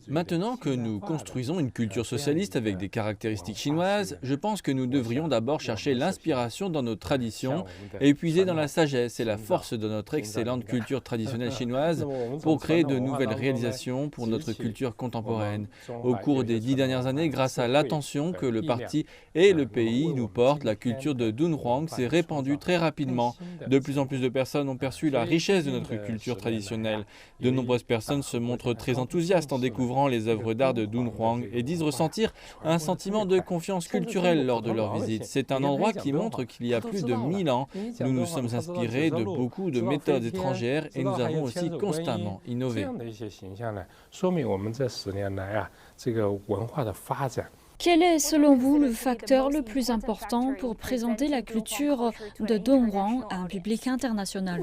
Maintenant que nous construisons une culture socialiste avec des caractéristiques chinoises, je pense que nous devrions d'abord chercher l'inspiration dans nos traditions et puiser dans la sagesse et la force de notre excellente culture traditionnelle chinoise pour créer de nouvelles réalisations pour notre culture contemporaine. Au cours des 10 dernières années, grâce à l'attention que le parti et le pays nous portent, la culture de Dunhuang s'est répandue très rapidement. De plus en plus de personnes ont perçu la richesse de notre culture traditionnelle. De nombreuses personnes se montrent très enthousiastes en découvrant les œuvres d'art de Dunhuang et disent ressentir un sentiment de confiance culturelle lors de leur visite. C'est un endroit qui montre qu'il y a plus de 1000 ans, nous nous sommes inspirés de beaucoup de méthodes étrangères et nous avons aussi constamment innové. Quel est, selon vous, le facteur le plus important pour présenter la culture de Dunhuang à un public international?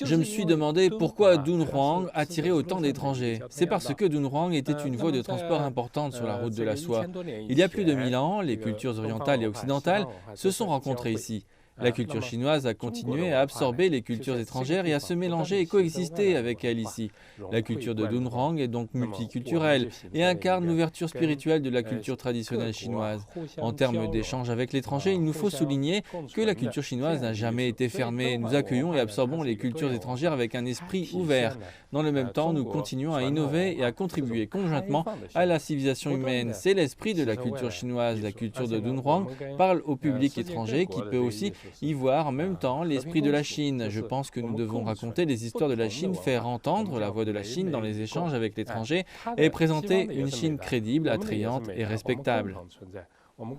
Je me suis demandé pourquoi Dunhuang attirait autant d'étrangers. C'est parce que Dunhuang était une voie de transport importante sur la route de la soie. Il y a plus de 1000 ans, les cultures orientales et occidentales se sont rencontrées ici. La culture chinoise a continué à absorber les cultures étrangères et à se mélanger et coexister avec elles ici. La culture de Dunhuang est donc multiculturelle et incarne l'ouverture spirituelle de la culture traditionnelle chinoise. En termes d'échange avec l'étranger, il nous faut souligner que la culture chinoise n'a jamais été fermée. Nous accueillons et absorbons les cultures étrangères avec un esprit ouvert. Dans le même temps, nous continuons à innover et à contribuer conjointement à la civilisation humaine. C'est l'esprit de la culture chinoise. La culture de Dunhuang parle au public étranger qui peut aussi y voir en même temps l'esprit de la Chine. Je pense que nous devons raconter les histoires de la Chine, faire entendre la voix de la Chine dans les échanges avec l'étranger et présenter une Chine crédible, attrayante et respectable.